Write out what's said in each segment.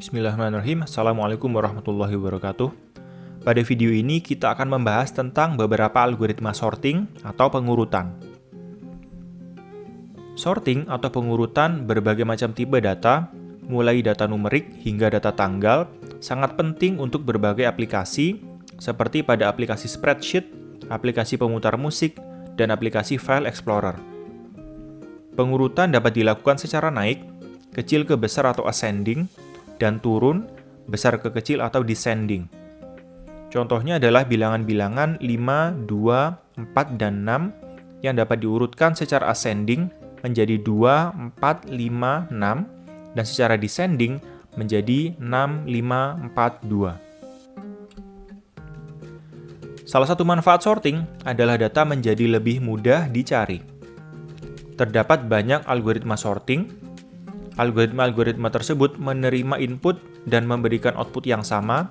Bismillahirrahmanirrahim. Assalamualaikum warahmatullahi wabarakatuh. Pada video ini kita akan membahas tentang beberapa algoritma sorting atau pengurutan. Sorting atau pengurutan berbagai macam tipe data, mulai data numerik hingga data tanggal, sangat penting untuk berbagai aplikasi, seperti pada aplikasi spreadsheet, aplikasi pemutar musik, dan aplikasi file explorer. Pengurutan dapat dilakukan secara naik, kecil ke besar atau ascending, dan turun, besar ke kecil atau descending. Contohnya adalah bilangan-bilangan 5, 2, 4, dan 6 yang dapat diurutkan secara ascending menjadi 2, 4, 5, 6, dan secara descending menjadi 6, 5, 4, 2. Salah satu manfaat sorting adalah data menjadi lebih mudah dicari. Terdapat banyak algoritma sorting. Algoritma-algoritma tersebut menerima input dan memberikan output yang sama,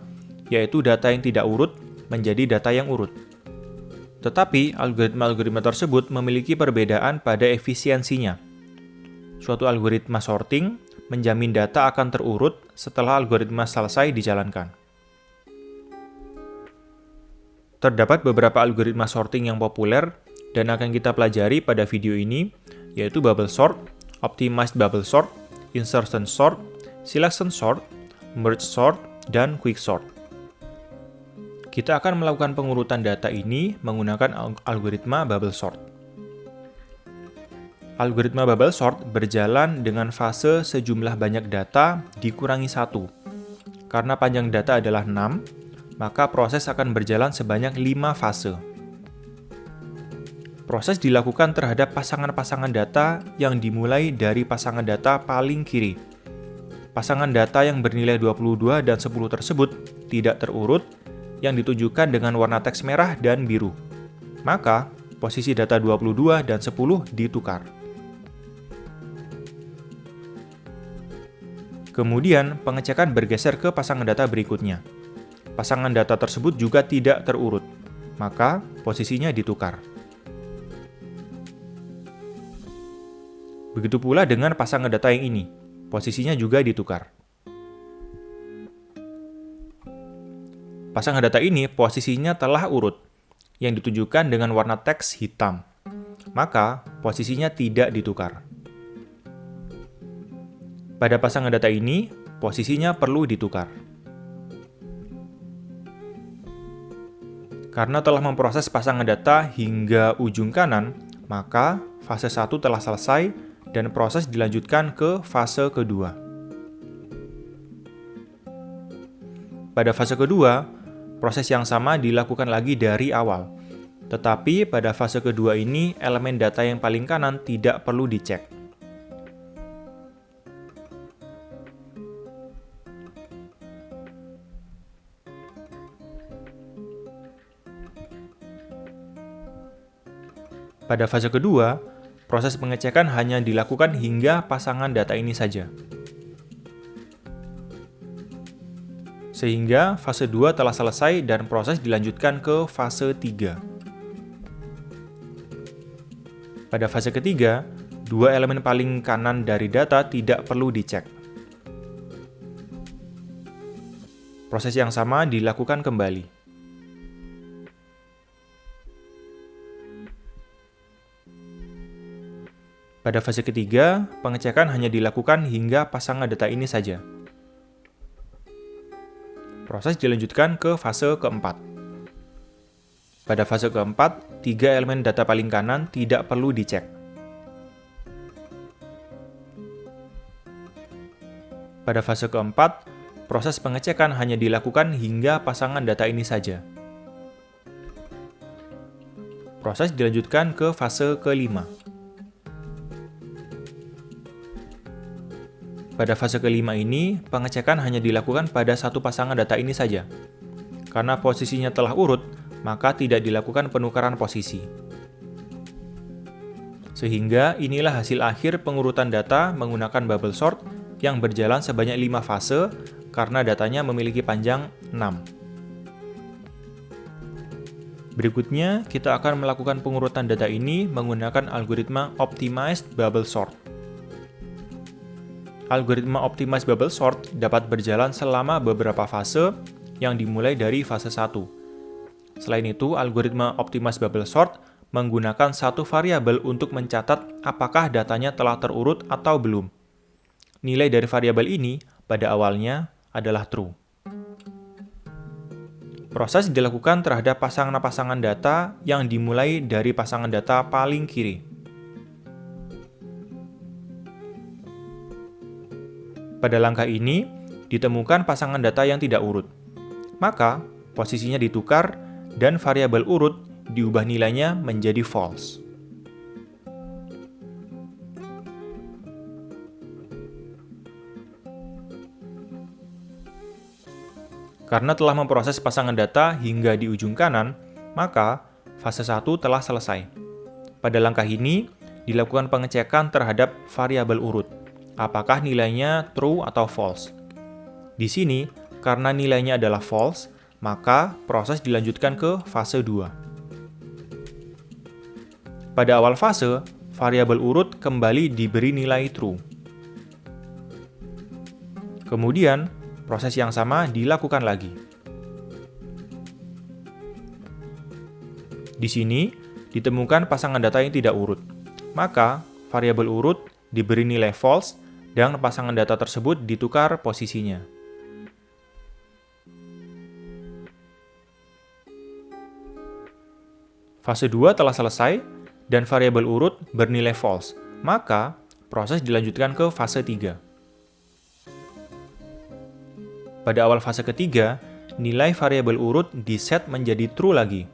yaitu data yang tidak urut menjadi data yang urut. Tetapi, algoritma-algoritma tersebut memiliki perbedaan pada efisiensinya. Suatu algoritma sorting menjamin data akan terurut setelah algoritma selesai dijalankan. Terdapat beberapa algoritma sorting yang populer dan akan kita pelajari pada video ini, yaitu bubble sort, optimized bubble sort, insertion sort, selection sort, merge sort, dan quick sort. Kita akan melakukan pengurutan data ini menggunakan algoritma bubble sort. Algoritma bubble sort berjalan dengan fase sejumlah banyak data dikurangi 1. Karena panjang data adalah 6, maka proses akan berjalan sebanyak 5 fase. Proses dilakukan terhadap pasangan-pasangan data yang dimulai dari pasangan data paling kiri. Pasangan data yang bernilai 22 dan 10 tersebut tidak terurut, yang ditunjukkan dengan warna teks merah dan biru. Maka, posisi data 22 dan 10 ditukar. Kemudian, pengecekan bergeser ke pasangan data berikutnya. Pasangan data tersebut juga tidak terurut, maka posisinya ditukar. Begitu pula dengan pasangan data yang ini, posisinya juga ditukar. Pasangan data ini posisinya telah urut, yang ditunjukkan dengan warna teks hitam, maka posisinya tidak ditukar. Pada pasangan data ini, posisinya perlu ditukar. Karena telah memproses pasangan data hingga ujung kanan, maka fase 1 telah selesai dan proses dilanjutkan ke fase kedua. Pada fase kedua, proses yang sama dilakukan lagi dari awal. Tetapi pada fase kedua ini, elemen data yang paling kanan tidak perlu dicek. Pada fase kedua, proses pengecekan hanya dilakukan hingga pasangan data ini saja. Sehingga fase 2 telah selesai dan proses dilanjutkan ke fase 3. Pada fase ketiga, dua elemen paling kanan dari data tidak perlu dicek. Proses yang sama dilakukan kembali. Pada fase ketiga, pengecekan hanya dilakukan hingga pasangan data ini saja. Proses dilanjutkan ke fase keempat. Pada fase keempat, 3 elemen data paling kanan tidak perlu dicek. Pada fase keempat, proses pengecekan hanya dilakukan hingga pasangan data ini saja. Proses dilanjutkan ke fase kelima. Pada fase kelima ini, pengecekan hanya dilakukan pada satu pasangan data ini saja. Karena posisinya telah urut, maka tidak dilakukan penukaran posisi. Sehingga inilah hasil akhir pengurutan data menggunakan bubble sort yang berjalan sebanyak 5 fase karena datanya memiliki panjang 6. Berikutnya, kita akan melakukan pengurutan data ini menggunakan algoritma optimized bubble sort. algoritma optimized bubble sort dapat berjalan selama beberapa fase yang dimulai dari fase 1. Selain itu, algoritma optimized bubble sort menggunakan satu variabel untuk mencatat apakah datanya telah terurut atau belum. Nilai dari variabel ini pada awalnya adalah true. Proses dilakukan terhadap pasangan-pasangan data yang dimulai dari pasangan data paling kiri. Pada langkah ini, ditemukan pasangan data yang tidak urut. Maka, posisinya ditukar dan variabel urut diubah nilainya menjadi false. Karena telah memproses pasangan data hingga di ujung kanan, maka fase 1 telah selesai. Pada langkah ini, dilakukan pengecekan terhadap variabel urut. Apakah nilainya true atau false? Di sini, karena nilainya adalah false, maka proses dilanjutkan ke fase 2. Pada awal fase, variabel urut kembali diberi nilai true. Kemudian, proses yang sama dilakukan lagi. Di sini, ditemukan pasangan data yang tidak urut. Maka, variabel urut diberi nilai false dan pasangan data tersebut ditukar posisinya. Fase 2 telah selesai dan variabel urut bernilai false. Maka, proses dilanjutkan ke fase 3. Pada awal fase ketiga, nilai variabel urut diset menjadi true lagi.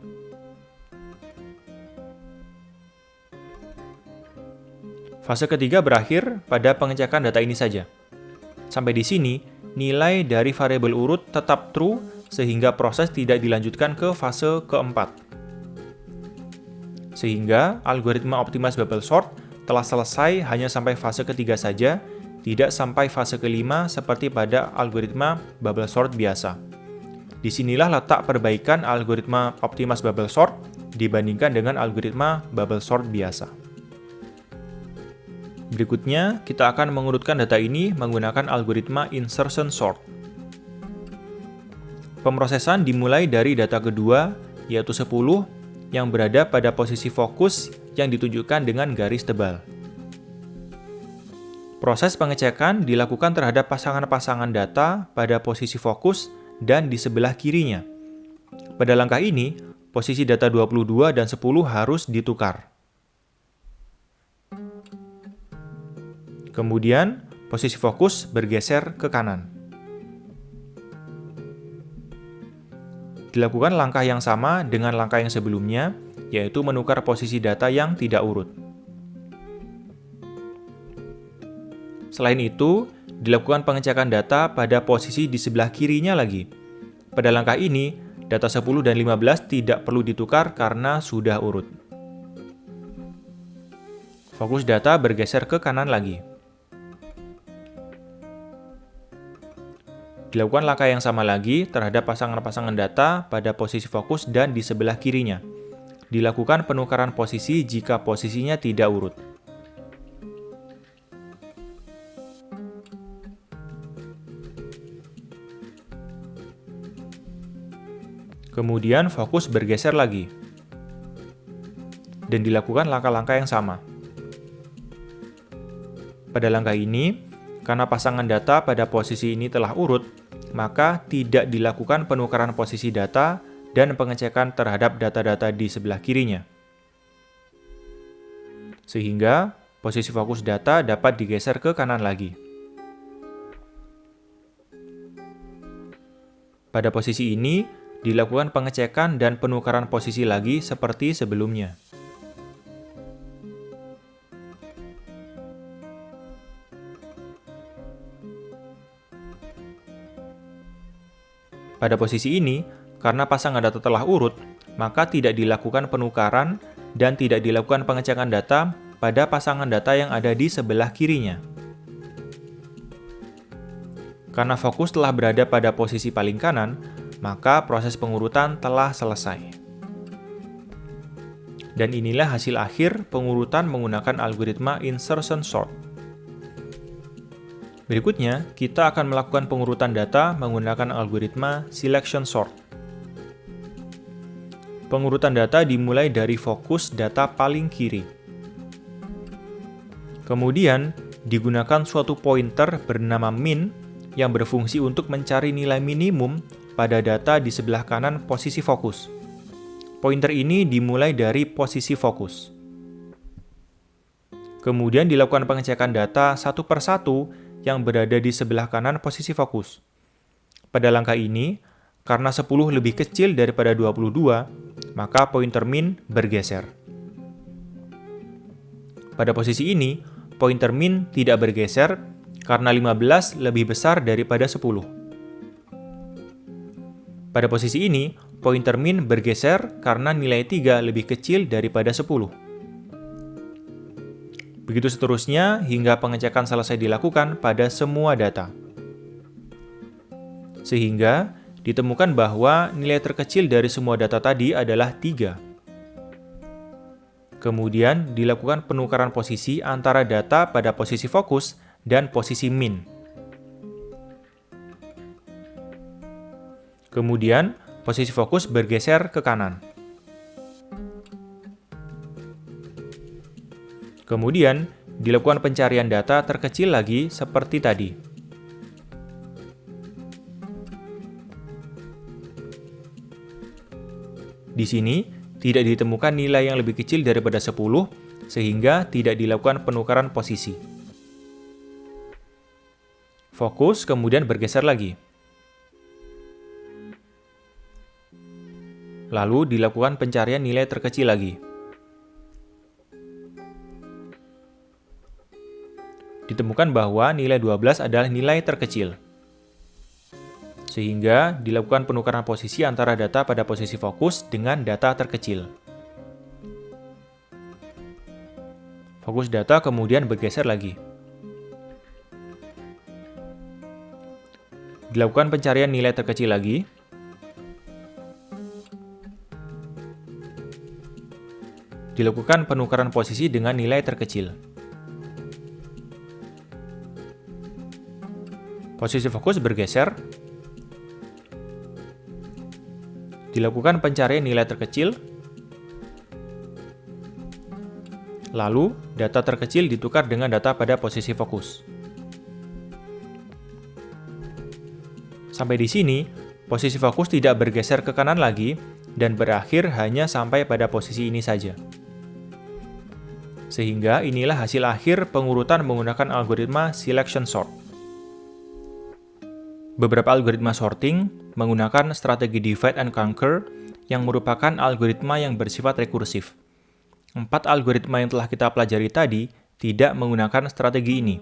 Fase ketiga berakhir pada pengecekan data ini saja. Sampai di sini, nilai dari variabel urut tetap true sehingga proses tidak dilanjutkan ke fase keempat. Sehingga algoritma optimized bubble sort telah selesai hanya sampai fase ketiga saja, tidak sampai fase kelima seperti pada algoritma bubble sort biasa. Disinilah letak perbaikan algoritma optimized bubble sort dibandingkan dengan algoritma bubble sort biasa. Berikutnya, kita akan mengurutkan data ini menggunakan algoritma insertion sort. Pemrosesan dimulai dari data kedua, yaitu 10, yang berada pada posisi fokus yang ditunjukkan dengan garis tebal. Proses pengecekan dilakukan terhadap pasangan-pasangan data pada posisi fokus dan di sebelah kirinya. Pada langkah ini, posisi data 22 dan 10 harus ditukar. Kemudian, posisi fokus bergeser ke kanan. Dilakukan langkah yang sama dengan langkah yang sebelumnya, yaitu menukar posisi data yang tidak urut. Selain itu, dilakukan pengecekan data pada posisi di sebelah kirinya lagi. Pada langkah ini, data 10 dan 15 tidak perlu ditukar karena sudah urut. Fokus data bergeser ke kanan lagi. Dilakukan langkah yang sama lagi terhadap pasangan-pasangan data pada posisi fokus dan di sebelah kirinya. Dilakukan penukaran posisi jika posisinya tidak urut. Kemudian fokus bergeser lagi. Dan dilakukan langkah-langkah yang sama. Pada langkah ini, karena pasangan data pada posisi ini telah urut, maka tidak dilakukan penukaran posisi data dan pengecekan terhadap data-data di sebelah kirinya. Sehingga, posisi fokus data dapat digeser ke kanan lagi. Pada posisi ini, dilakukan pengecekan dan penukaran posisi lagi seperti sebelumnya. Pada posisi ini, karena pasangan data telah urut, maka tidak dilakukan penukaran dan tidak dilakukan pengecekan data pada pasangan data yang ada di sebelah kirinya. Karena fokus telah berada pada posisi paling kanan, maka proses pengurutan telah selesai. Dan inilah hasil akhir pengurutan menggunakan algoritma insertion sort. Berikutnya, kita akan melakukan pengurutan data menggunakan algoritma selection sort. Pengurutan data dimulai dari fokus data paling kiri. Kemudian, digunakan suatu pointer bernama min yang berfungsi untuk mencari nilai minimum pada data di sebelah kanan posisi fokus. Pointer ini dimulai dari posisi fokus. Kemudian dilakukan pengecekan data satu per satu yang berada di sebelah kanan posisi fokus. Pada langkah ini, karena 10 lebih kecil daripada 22, maka pointer min bergeser. Pada posisi ini, pointer min tidak bergeser karena 15 lebih besar daripada 10. Pada posisi ini, pointer min bergeser karena nilai 3 lebih kecil daripada 10. Begitu seterusnya hingga pengecekan selesai dilakukan pada semua data. Sehingga ditemukan bahwa nilai terkecil dari semua data tadi adalah 3. Kemudian dilakukan penukaran posisi antara data pada posisi fokus dan posisi min. Kemudian posisi fokus bergeser ke kanan. Kemudian, dilakukan pencarian data terkecil lagi seperti tadi. Di sini, tidak ditemukan nilai yang lebih kecil daripada 10, sehingga tidak dilakukan penukaran posisi. Fokus kemudian bergeser lagi. Lalu dilakukan pencarian nilai terkecil lagi. Ditemukan bahwa nilai 12 adalah nilai terkecil. Sehingga dilakukan penukaran posisi antara data pada posisi fokus dengan data terkecil. Fokus data kemudian bergeser lagi. Dilakukan pencarian nilai terkecil lagi. Dilakukan penukaran posisi dengan nilai terkecil. Posisi fokus bergeser. Dilakukan pencarian nilai terkecil. Lalu, data terkecil ditukar dengan data pada posisi fokus. Sampai di sini, posisi fokus tidak bergeser ke kanan lagi dan berakhir hanya sampai pada posisi ini saja. Sehingga inilah hasil akhir pengurutan menggunakan algoritma selection sort. Beberapa algoritma sorting menggunakan strategi divide and conquer yang merupakan algoritma yang bersifat rekursif. 4 algoritma yang telah kita pelajari tadi tidak menggunakan strategi ini.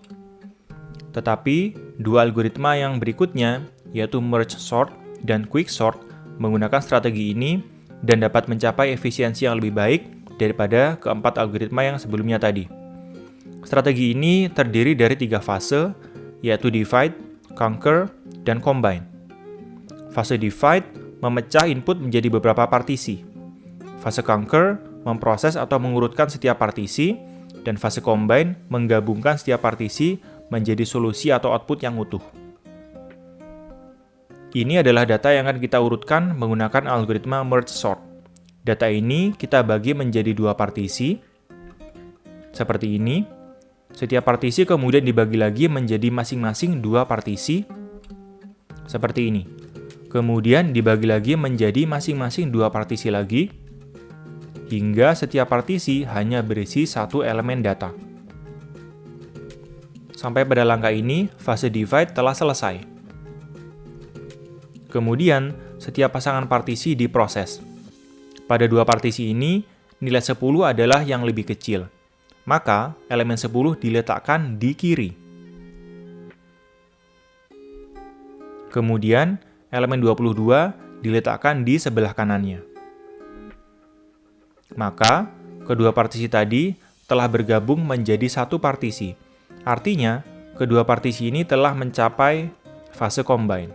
Tetapi, 2 algoritma yang berikutnya, yaitu merge sort dan quick sort, menggunakan strategi ini dan dapat mencapai efisiensi yang lebih baik daripada keempat algoritma yang sebelumnya tadi. Strategi ini terdiri dari 3 fase, yaitu divide, conquer, dan combine. Fase divide memecah input menjadi beberapa partisi. Fase conquer memproses atau mengurutkan setiap partisi, dan fase combine menggabungkan setiap partisi menjadi solusi atau output yang utuh. Ini adalah data yang akan kita urutkan menggunakan algoritma merge sort. Data ini kita bagi menjadi 2 partisi, seperti ini. Setiap partisi kemudian dibagi lagi menjadi masing-masing 2 partisi, seperti ini. Kemudian dibagi lagi menjadi masing-masing 2 partisi lagi, hingga setiap partisi hanya berisi 1 elemen data. Sampai pada langkah ini, fase divide telah selesai. Kemudian, setiap pasangan partisi diproses. Pada 2 partisi ini, nilai 10 adalah yang lebih kecil. Maka, elemen 10 diletakkan di kiri. Kemudian, elemen 22 diletakkan di sebelah kanannya. Maka, kedua partisi tadi telah bergabung menjadi 1 partisi. Artinya, kedua partisi ini telah mencapai fase combine.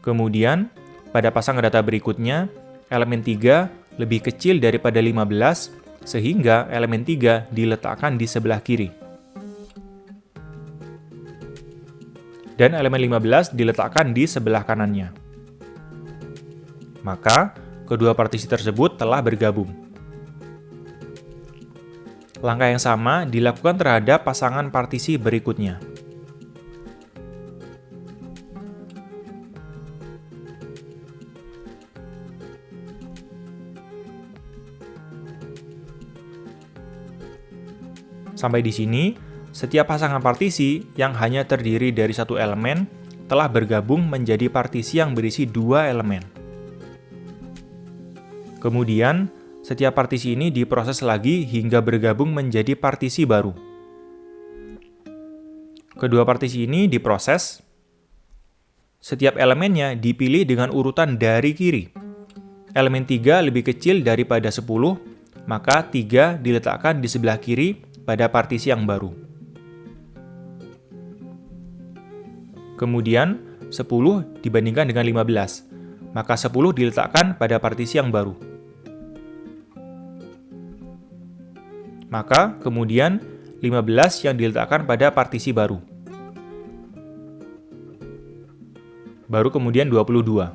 Kemudian, pada pasangan data berikutnya, elemen 3 lebih kecil daripada 15, sehingga elemen 3 diletakkan di sebelah kiri. dan elemen 15 diletakkan di sebelah kanannya. Maka, kedua partisi tersebut telah bergabung. Langkah yang sama dilakukan terhadap pasangan partisi berikutnya. Sampai di sini, setiap pasangan partisi yang hanya terdiri dari satu elemen telah bergabung menjadi partisi yang berisi dua elemen. Kemudian, setiap partisi ini diproses lagi hingga bergabung menjadi partisi baru. Kedua partisi ini diproses. Setiap elemennya dipilih dengan urutan dari kiri. Elemen 3 lebih kecil daripada 10, maka 3 diletakkan di sebelah kiri pada partisi yang baru. Kemudian, 10 dibandingkan dengan 15, maka 10 diletakkan pada partisi yang baru. Maka, kemudian 15 yang diletakkan pada partisi baru. Baru kemudian 22.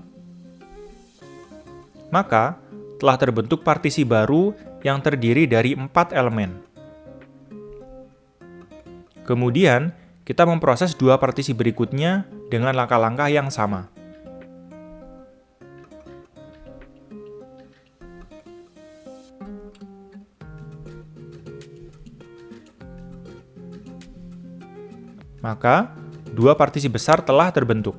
Maka, telah terbentuk partisi baru yang terdiri dari 4 elemen. Kemudian, kita memproses dua partisi berikutnya dengan langkah-langkah yang sama. Maka, dua partisi besar telah terbentuk.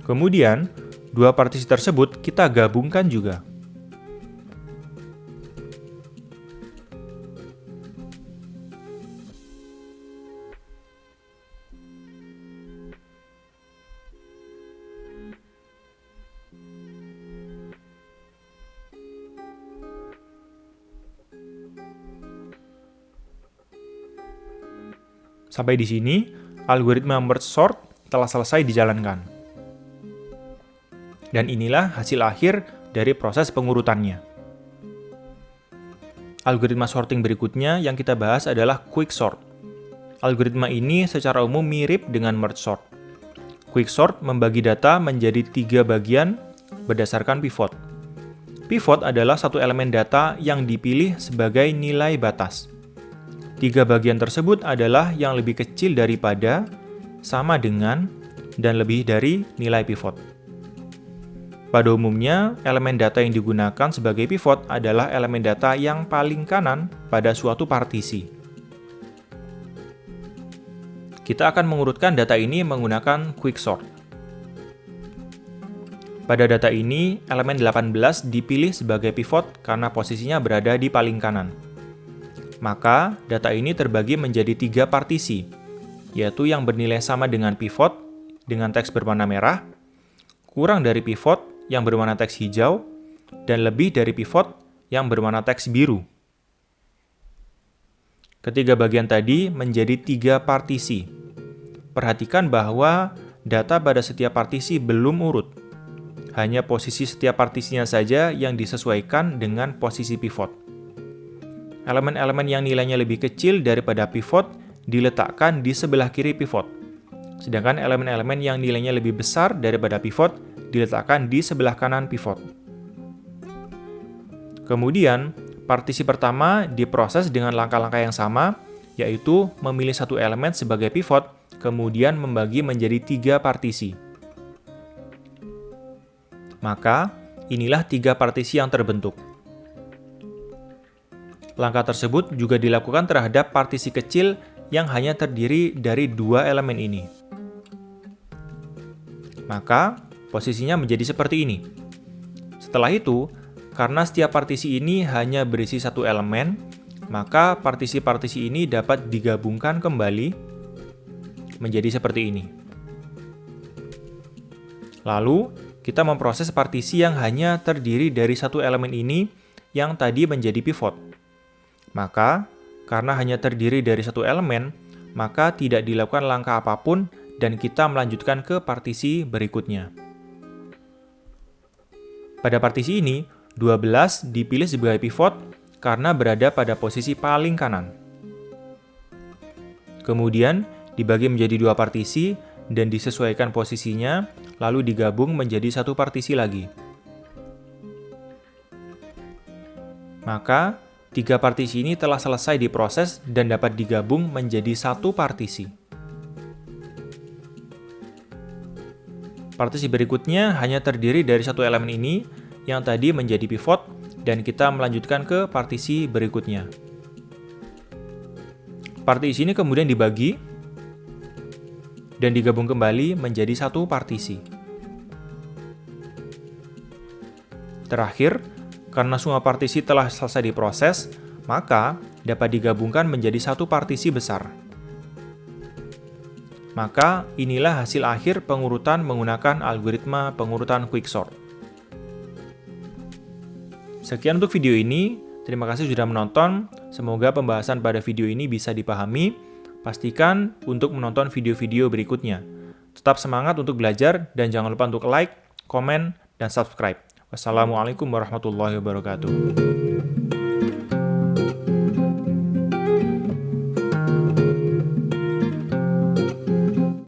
Kemudian, dua partisi tersebut kita gabungkan juga. Sampai di sini, algoritma merge sort telah selesai dijalankan. Dan inilah hasil akhir dari proses pengurutannya. Algoritma sorting berikutnya yang kita bahas adalah quicksort. Algoritma ini secara umum mirip dengan merge sort. Quicksort membagi data menjadi 3 bagian berdasarkan pivot. Pivot adalah satu elemen data yang dipilih sebagai nilai batas. 3 bagian tersebut adalah yang lebih kecil daripada, sama dengan, dan lebih dari nilai pivot. Pada umumnya, elemen data yang digunakan sebagai pivot adalah elemen data yang paling kanan pada suatu partisi. Kita akan mengurutkan data ini menggunakan quicksort. Pada data ini, elemen 18 dipilih sebagai pivot karena posisinya berada di paling kanan. Maka, data ini terbagi menjadi 3 partisi, yaitu yang bernilai sama dengan pivot dengan teks berwarna merah, kurang dari pivot yang berwarna teks hijau, dan lebih dari pivot yang berwarna teks biru. Ketiga bagian tadi menjadi 3 partisi. Perhatikan bahwa data pada setiap partisi belum urut. Hanya posisi setiap partisinya saja yang disesuaikan dengan posisi pivot. Elemen-elemen yang nilainya lebih kecil daripada pivot diletakkan di sebelah kiri pivot. Sedangkan elemen-elemen yang nilainya lebih besar daripada pivot diletakkan di sebelah kanan pivot. Kemudian, partisi pertama diproses dengan langkah-langkah yang sama, yaitu memilih satu elemen sebagai pivot, kemudian membagi menjadi 3 partisi. Maka, inilah 3 partisi yang terbentuk. Langkah tersebut juga dilakukan terhadap partisi kecil yang hanya terdiri dari 2 elemen ini. Maka, posisinya menjadi seperti ini. Setelah itu, karena setiap partisi ini hanya berisi satu elemen, maka partisi-partisi ini dapat digabungkan kembali menjadi seperti ini. Lalu, kita memproses partisi yang hanya terdiri dari satu elemen ini yang tadi menjadi pivot. Maka, karena hanya terdiri dari satu elemen, maka tidak dilakukan langkah apapun dan kita melanjutkan ke partisi berikutnya. Pada partisi ini, 12 dipilih sebagai pivot karena berada pada posisi paling kanan. Kemudian, dibagi menjadi 2 partisi, dan disesuaikan posisinya, lalu digabung menjadi 1 partisi lagi. Maka, 3 partisi ini telah selesai diproses dan dapat digabung menjadi 1 partisi. Partisi berikutnya hanya terdiri dari 1 elemen ini, yang tadi menjadi pivot, dan kita melanjutkan ke partisi berikutnya. Partisi ini kemudian dibagi, dan digabung kembali menjadi 1 partisi. Terakhir, karena semua partisi telah selesai diproses, maka dapat digabungkan menjadi 1 partisi besar. Maka, inilah hasil akhir pengurutan menggunakan algoritma pengurutan quicksort. Sekian untuk video ini. Terima kasih sudah menonton. Semoga pembahasan pada video ini bisa dipahami. Pastikan untuk menonton video-video berikutnya. Tetap semangat untuk belajar dan jangan lupa untuk like, komen, dan subscribe. Wassalamualaikum warahmatullahi wabarakatuh.